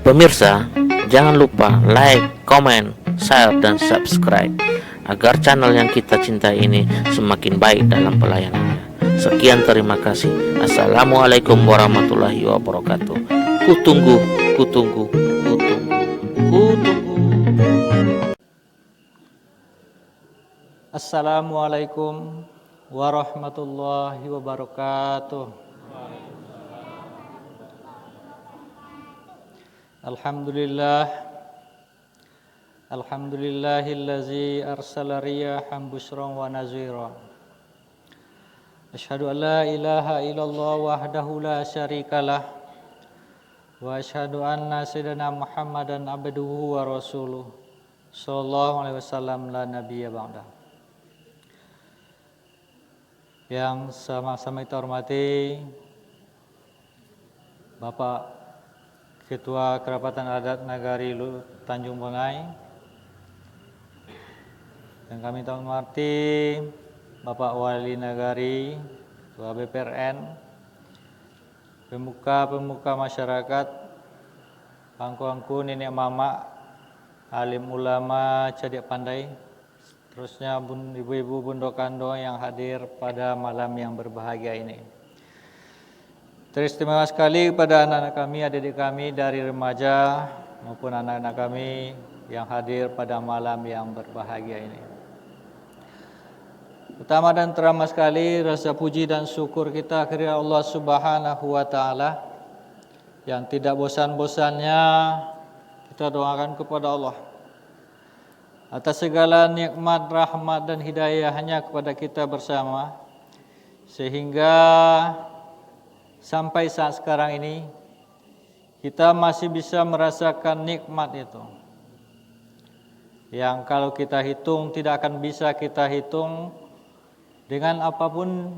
Pemirsa, jangan lupa like, comment, share, dan subscribe agar channel yang kita cintai ini semakin baik dalam pelayanannya. Sekian, terima kasih. Assalamualaikum warahmatullahi wabarakatuh. Kutunggu, kutunggu, kutunggu, kutunggu. Assalamualaikum warahmatullahi wabarakatuh. Alhamdulillahillazi arsala riyahan busyran wa nazira. Asyhadu an la ilaha illallah wahdahu la syarikalah wa asyhadu anna sayyidina Muhammadan abduhu wa rasuluh sallallahu alaihi wasallam la nabiyya ba'da. Yang sama-sama kita hormati Bapak Ketua Kerapatan Adat Nagari Tanjung Bungay, dan kami hormati Bapak Wali Nagari, Ketua BPRN, pemuka-pemuka masyarakat, angku-angku, nenek mama, alim ulama, cadik pandai, terusnya ibu-ibu bundo-kando yang hadir pada malam yang berbahagia ini. Teristimewa sekali kepada anak-anak kami, adik-adik kami dari remaja maupun anak-anak kami yang hadir pada malam yang berbahagia ini. Pertama dan teramat sekali rasa puji dan syukur kita kepada Allah Subhanahu wa taala yang tidak bosan-bosannya kita doakan kepada Allah atas segala nikmat, rahmat dan hidayahnya kepada kita bersama, sehingga sampai saat sekarang ini kita masih bisa merasakan nikmat itu, yang kalau kita hitung tidak akan bisa kita hitung dengan apapun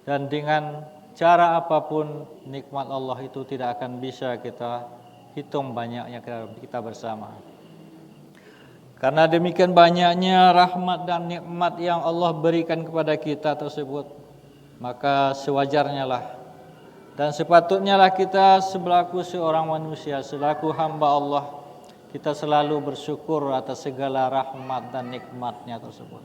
dan dengan cara apapun. Nikmat Allah itu tidak akan bisa kita hitung banyaknya kita bersama. Karena demikian banyaknya rahmat dan nikmat yang Allah berikan kepada kita tersebut, maka sewajarnya lah dan sepatutnya lah kita selaku seorang manusia, selaku hamba Allah, kita selalu bersyukur atas segala rahmat dan nikmatnya tersebut.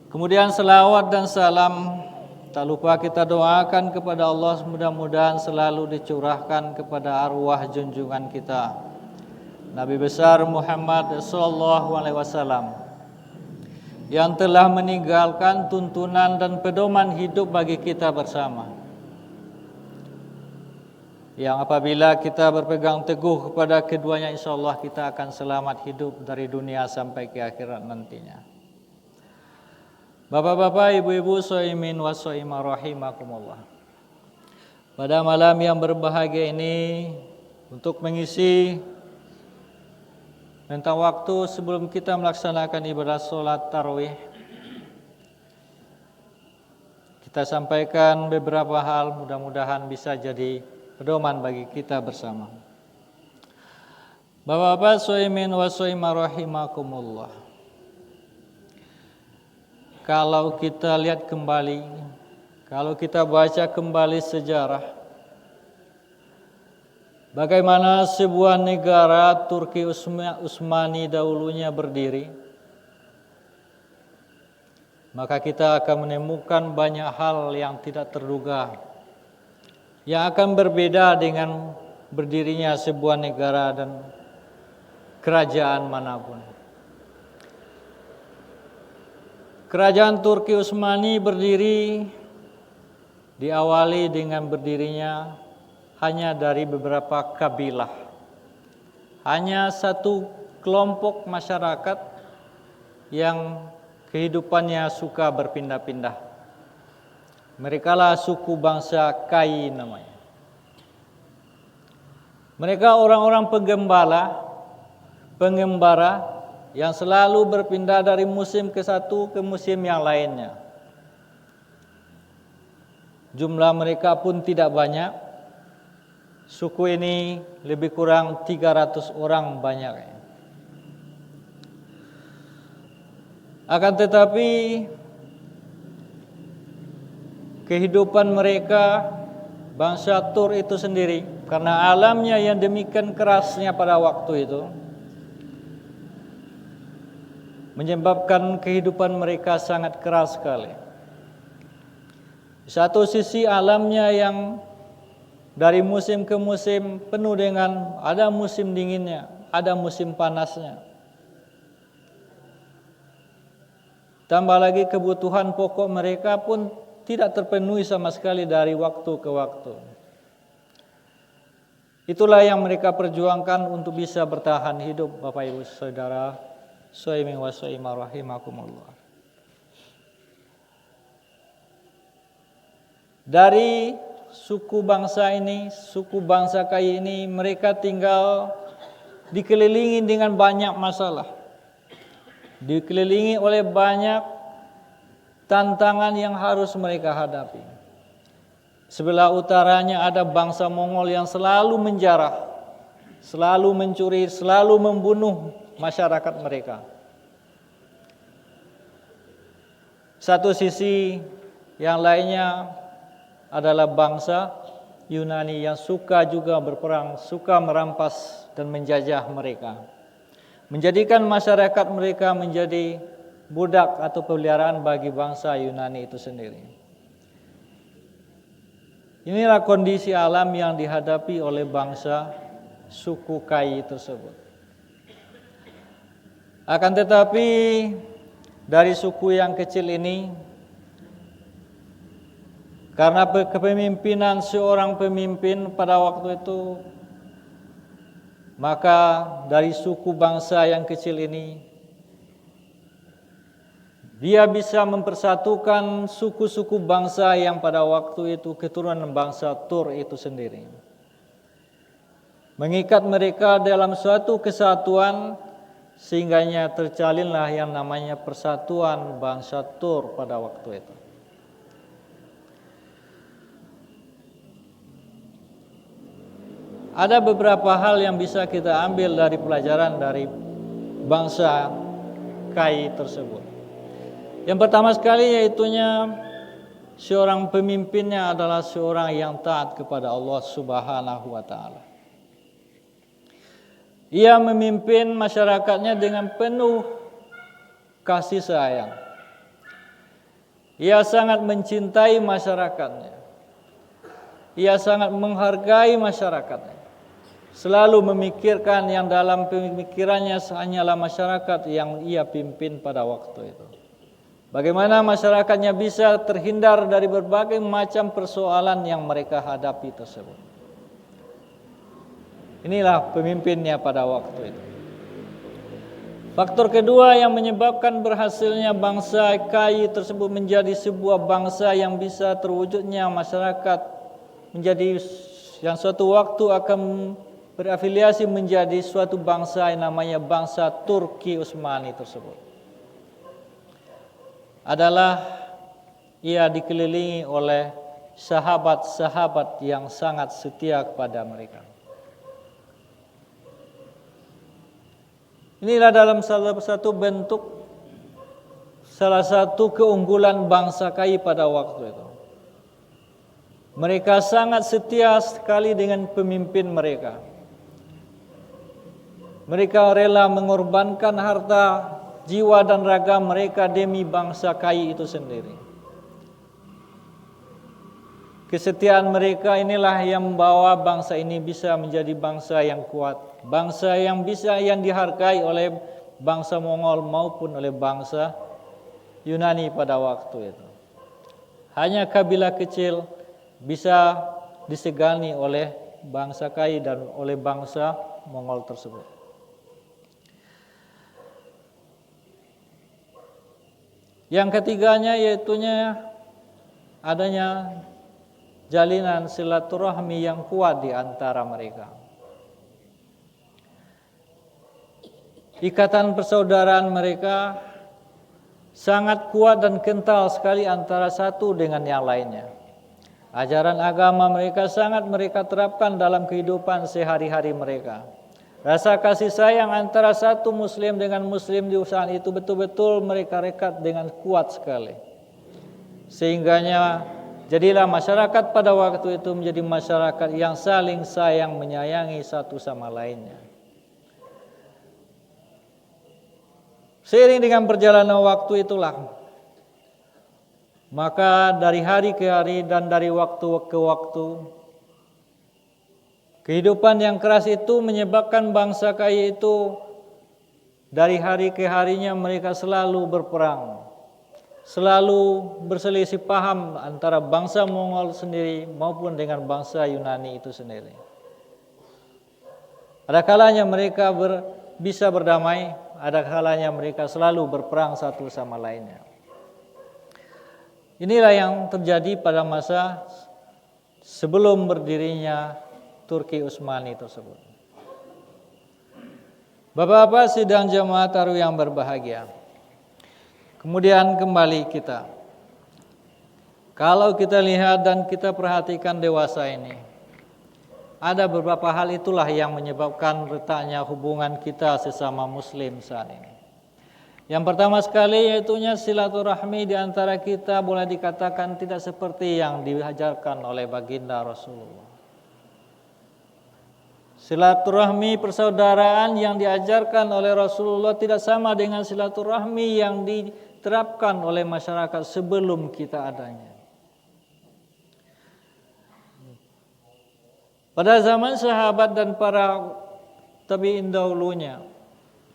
Kemudian selawat dan salam tak lupa kita doakan kepada Allah, mudah-mudahan selalu dicurahkan kepada arwah junjungan kita Nabi besar Muhammad sallallahu alaihi wasallam yang telah meninggalkan tuntunan dan pedoman hidup bagi kita bersama, yang apabila kita berpegang teguh kepada keduanya, insyaallah kita akan selamat hidup dari dunia sampai ke akhirat nantinya. Bapak-bapak, ibu-ibu, shaimin wa shaimah rahimakumullah. Pada malam yang berbahagia ini, untuk mengisi tentang waktu sebelum kita melaksanakan ibadah sholat tarawih, kita sampaikan beberapa hal, mudah-mudahan bisa jadi pedoman bagi kita bersama. Bapak-bapak, shaimin wa shaimah rahimakumullah. Kalau kita lihat kembali, kalau kita baca kembali sejarah, bagaimana sebuah negara Turki Utsmani dahulunya berdiri, maka kita akan menemukan banyak hal yang tidak terduga yang akan berbeda dengan berdirinya sebuah negara dan kerajaan manapun. Kerajaan Turki Utsmani berdiri diawali dengan berdirinya hanya dari beberapa kabilah, hanya satu kelompok masyarakat yang kehidupannya suka berpindah-pindah. Merekalah suku bangsa Kai namanya. Mereka orang-orang pengembara yang selalu berpindah dari musim ke satu ke musim yang lainnya. Jumlah mereka pun tidak banyak. Suku ini lebih kurang 300 orang banyaknya. Akan tetapi kehidupan mereka, bangsa Tur itu sendiri, Karena alamnya yang demikian kerasnya pada waktu itu menyebabkan kehidupan mereka sangat keras sekali. Di satu sisi alamnya yang dari musim ke musim penuh dengan ada musim dinginnya, ada musim panasnya. Tambah lagi kebutuhan pokok mereka pun tidak terpenuhi sama sekali dari waktu ke waktu. Itulah yang mereka perjuangkan untuk bisa bertahan hidup, Bapak Ibu Saudara, Soiming wa soimah rahimakumullah. Dari suku bangsa ini, suku bangsa Kai ini, mereka tinggal dikelilingi dengan banyak masalah. Dikelilingi oleh banyak tantangan yang harus mereka hadapi. Sebelah utaranya ada bangsa Mongol yang selalu menjarah, selalu mencuri, selalu membunuh masyarakat mereka. Satu sisi yang lainnya adalah bangsa Yunani yang suka juga berperang, suka merampas dan menjajah mereka. Menjadikan masyarakat mereka menjadi budak atau peliharaan bagi bangsa Yunani itu sendiri. Inilah kondisi alam yang dihadapi oleh bangsa suku Kai tersebut. Akan tetapi dari suku yang kecil ini, karena kepemimpinan seorang pemimpin pada waktu itu, maka dari suku bangsa yang kecil ini dia bisa mempersatukan suku-suku bangsa yang pada waktu itu keturunan bangsa Tur itu sendiri. Mengikat mereka dalam suatu kesatuan sehingganya terjalinlah yang namanya persatuan bangsa Tur pada waktu itu. Ada beberapa hal yang bisa kita ambil dari pelajaran dari bangsa Kai tersebut. Yang pertama sekali yaitunya seorang pemimpinnya adalah seorang yang taat kepada Allah Subhanahu wa taala. Ia memimpin masyarakatnya dengan penuh kasih sayang. Ia sangat mencintai masyarakatnya. Ia sangat menghargai masyarakatnya. Selalu memikirkan yang dalam pemikirannya hanyalah masyarakat yang ia pimpin pada waktu itu. Bagaimana masyarakatnya bisa terhindar dari berbagai macam persoalan yang mereka hadapi tersebut. Inilah pemimpinnya pada waktu itu. Faktor kedua yang menyebabkan berhasilnya bangsa Kai tersebut menjadi sebuah bangsa yang bisa terwujudnya masyarakat menjadi yang suatu waktu akan berafiliasi menjadi suatu bangsa yang namanya bangsa Turki Utsmani tersebut adalah ia dikelilingi oleh sahabat-sahabat yang sangat setia kepada mereka. Inilah dalam salah satu bentuk, salah satu keunggulan bangsa Kai pada waktu itu. Mereka sangat setia sekali dengan pemimpin mereka. Mereka rela mengorbankan harta, jiwa dan raga mereka demi bangsa Kai itu sendiri. Kesetiaan mereka inilah yang membawa bangsa ini bisa menjadi bangsa yang kuat, bangsa yang dihargai oleh bangsa Mongol maupun oleh bangsa Yunani pada waktu itu. Hanya kabilah kecil bisa disegani oleh bangsa Kai dan oleh bangsa Mongol tersebut. Yang ketiganya yaitunya adanya jalinan silaturahmi yang kuat di antara mereka. Ikatan persaudaraan mereka sangat kuat dan kental sekali antara satu dengan yang lainnya. Ajaran agama mereka sangat mereka terapkan dalam kehidupan sehari-hari mereka. Rasa kasih sayang antara satu muslim dengan muslim di saat itu betul-betul mereka rekat dengan kuat sekali. Sehingganya Jadilah masyarakat pada waktu itu menjadi masyarakat yang saling sayang menyayangi satu sama lainnya. Seiring dengan perjalanan waktu itulah, maka dari hari ke hari dan dari waktu ke waktu, kehidupan yang keras itu menyebabkan bangsa kaya itu dari hari ke harinya mereka selalu berperang, selalu berselisih paham antara bangsa Mongol sendiri maupun dengan bangsa Yunani itu sendiri. Ada kalanya mereka bisa berdamai, ada kalanya mereka selalu berperang satu sama lainnya. Inilah yang terjadi pada masa sebelum berdirinya Turki Utsmani tersebut. Bapak-bapak sidang jemaah taruh yang berbahagia. Kemudian kembali kita. Kalau kita lihat dan kita perhatikan dewasa ini, ada beberapa hal itulah yang menyebabkan retaknya hubungan kita sesama muslim saat ini. Yang pertama sekali yaitunya silaturahmi di antara kita boleh dikatakan tidak seperti yang diajarkan oleh baginda Rasulullah. Silaturahmi persaudaraan yang diajarkan oleh Rasulullah tidak sama dengan silaturahmi yang diterapkan oleh masyarakat sebelum kita adanya. Pada zaman sahabat dan para tabi'in dahulunya,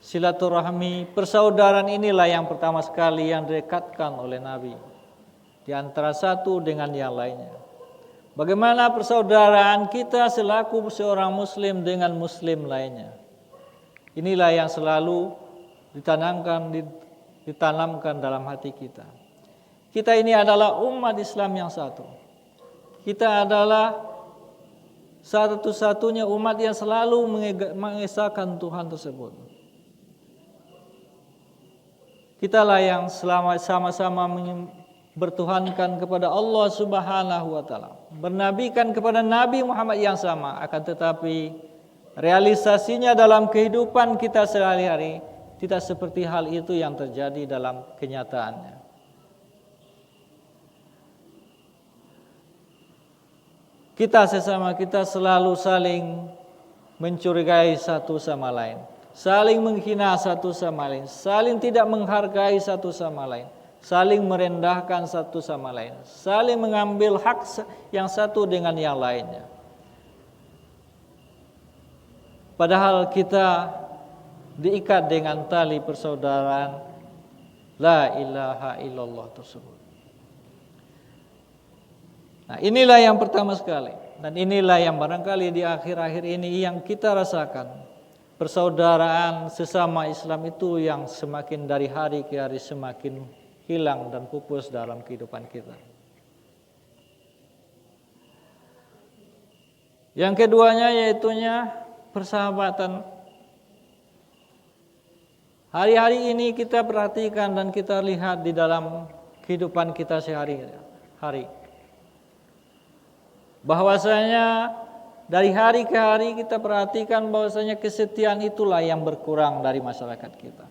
silaturahmi persaudaraan inilah yang pertama sekali yang direkatkan oleh Nabi di antara satu dengan yang lainnya. Bagaimana persaudaraan kita selaku seorang muslim dengan muslim lainnya. Inilah yang selalu ditanamkan dalam hati kita. Kita ini adalah umat Islam yang satu. Kita adalah satu-satunya umat yang selalu mengesahkan Tuhan tersebut. Kitalah yang sama-sama bertuhankan kepada Allah Subhanahu wa taala, bernabikan kepada Nabi Muhammad yang sama, akan tetapi realisasinya dalam kehidupan kita sehari-hari tidak seperti hal itu yang terjadi dalam kenyataannya. Kita sesama kita selalu saling mencurigai satu sama lain, saling menghina satu sama lain, saling tidak menghargai satu sama lain, saling merendahkan satu sama lain, saling mengambil hak yang satu dengan yang lainnya. Padahal kita diikat dengan tali persaudaraan la ilaha illallah tersebut. Nah, inilah yang pertama sekali, dan inilah yang barangkali di akhir-akhir ini yang kita rasakan. Persaudaraan sesama Islam itu yang semakin dari hari ke hari semakin hilang dan pupus dalam kehidupan kita. Yang keduanya yaitunya persahabatan. Hari-hari ini kita perhatikan dan kita lihat di dalam kehidupan kita sehari-hari, bahwasanya dari hari ke hari kita perhatikan bahwasanya kesetiaan itulah yang berkurang dari masyarakat kita.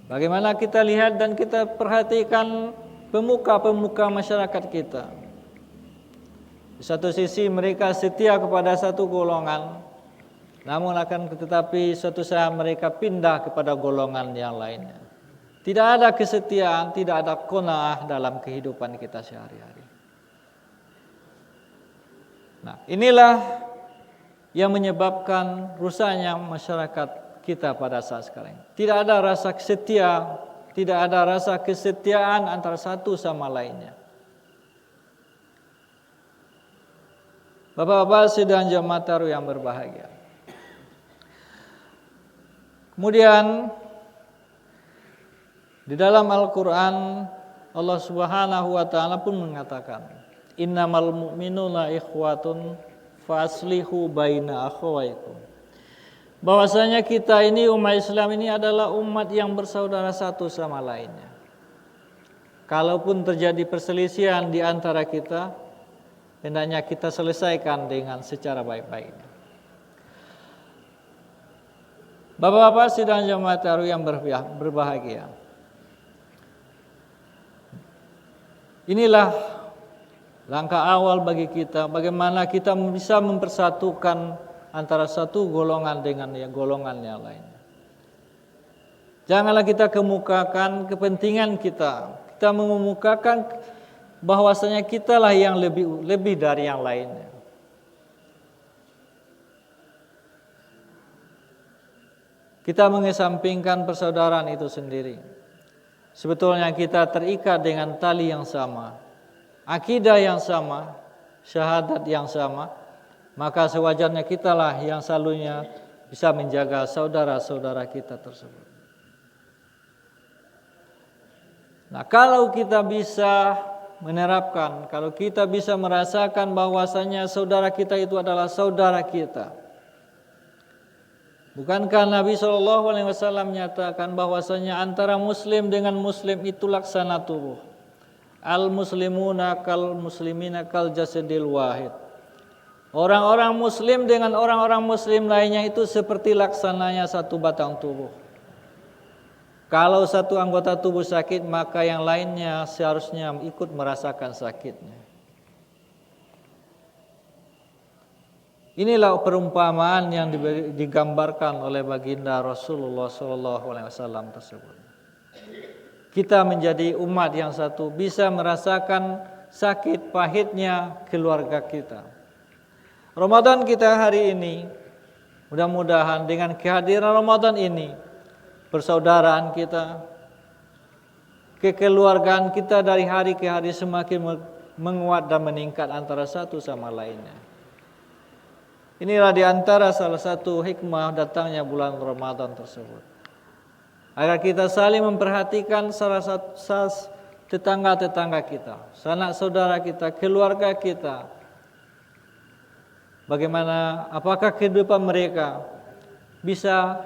Bagaimana kita lihat dan kita perhatikan pemuka-pemuka masyarakat kita. Di satu sisi mereka setia kepada satu golongan, namun akan tetapi suatu saat mereka pindah kepada golongan yang lainnya. Tidak ada kesetiaan, tidak ada qanaah dalam kehidupan kita sehari-hari. Nah, inilah yang menyebabkan rusaknya masyarakat kita pada saat sekarang. Tidak ada rasa setia, tidak ada rasa kesetiaan antara satu sama lainnya. Bapak-bapak sidang jemaah taruh yang berbahagia. Kemudian di dalam Al-Quran Allah Subhanahu wa ta'ala pun mengatakan, innamal mu'minuna ikhwatun fa aslihu baina akhawaykum. Bahwasanya kita ini umat Islam ini adalah umat yang bersaudara satu sama lainnya. Kalaupun terjadi perselisihan di antara kita, hendaknya kita selesaikan dengan secara baik-baik. Bapak-bapak sidang jemaah taruh yang berbahagia. Inilah langkah awal bagi kita, bagaimana kita bisa mempersatukan antara satu golongan dengan golongan yang lain. Janganlah kita kemukakan kepentingan kita. Kita mengemukakan bahwasanya kitalah yang lebih dari yang lainnya. Kita mengesampingkan persaudaraan itu sendiri. Sebetulnya kita terikat dengan tali yang sama, akidah yang sama, syahadat yang sama, maka sewajarnya kitalah yang selalunya bisa menjaga saudara-saudara kita tersebut. Nah, kalau kita bisa menerapkan, kalau kita bisa merasakan bahwasanya saudara kita itu adalah saudara kita. Bukankah Nabi SAW menyatakan bahwasanya antara muslim dengan muslim itu laksana tubuh. Al-muslimuna kal muslimina kal jasadil wahid. Orang-orang muslim dengan orang-orang muslim lainnya itu seperti laksananya satu batang tubuh. Kalau satu anggota tubuh sakit, maka yang lainnya seharusnya ikut merasakan sakitnya. Inilah perumpamaan yang digambarkan oleh baginda Rasulullah SAW tersebut. Kita menjadi umat yang satu, bisa merasakan sakit pahitnya keluarga kita. Ramadan kita hari ini, mudah-mudahan dengan kehadiran Ramadan ini, persaudaraan kita, kekeluargaan kita dari hari ke hari semakin menguat dan meningkat antara satu sama lainnya. Inilah diantara salah satu hikmah datangnya bulan Ramadan tersebut. Agar kita saling memperhatikan salah satu tetangga-tetangga kita, sanak saudara kita, keluarga kita. Bagaimana, apakah kehidupan mereka bisa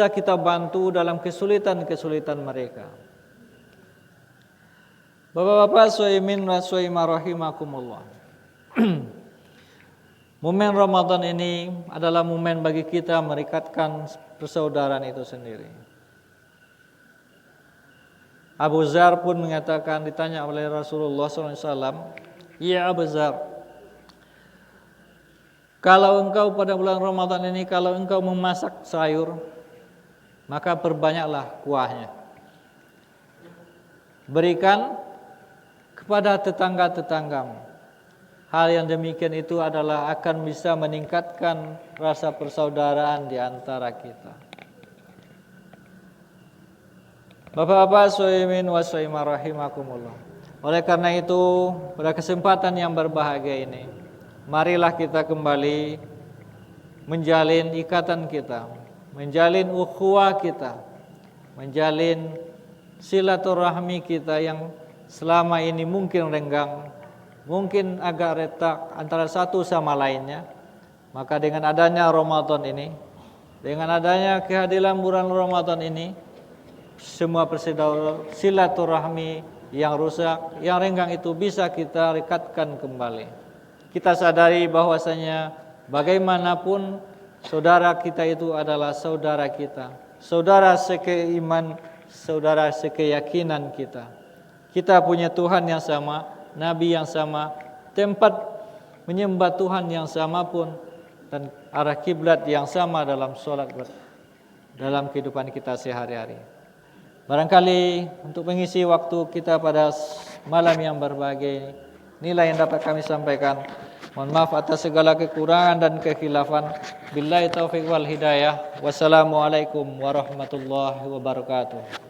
kita bantu dalam kesulitan-kesulitan mereka. Bapak-bapak, suhaimin wa suhaimah rahimakumullah. Momen Ramadan ini adalah momen bagi kita merikatkan persaudaraan itu sendiri. Abu Dzar pun mengatakan, ditanya oleh Rasulullah SAW, "Ya Abu Dzar, kalau engkau pada bulan Ramadan ini, kalau engkau memasak sayur, maka perbanyaklah kuahnya. Berikan kepada tetangga-tetanggamu. Hal yang demikian itu adalah akan bisa meningkatkan rasa persaudaraan di antara kita." Bapak-bapak, suhaimin wa suhaimah rahimakumullah. Oleh karena itu, pada kesempatan yang berbahagia ini, marilah kita kembali menjalin ikatan kita, menjalin ukhuwah kita, menjalin silaturahmi kita yang selama ini mungkin renggang, mungkin agak retak antara satu sama lainnya. Maka dengan adanya Ramadan ini, dengan adanya kehadiran bulan Ramadan ini, semua silaturahmi yang rusak, yang renggang itu bisa kita rekatkan kembali. Kita sadari bahwasanya bagaimanapun saudara kita itu adalah saudara kita, saudara sekeiman, saudara sekeyakinan kita. Kita punya Tuhan yang sama, Nabi yang sama, tempat menyembah Tuhan yang sama pun, dan arah kiblat yang sama dalam sholat, dalam kehidupan kita sehari-hari. Barangkali untuk mengisi waktu kita pada malam yang berbahagia ini, inilah yang dapat kami sampaikan. Mohon maaf atas segala kekurangan dan kekhilafan. Billahi taufiq wal hidayah. Wassalamualaikum warahmatullahi wabarakatuh.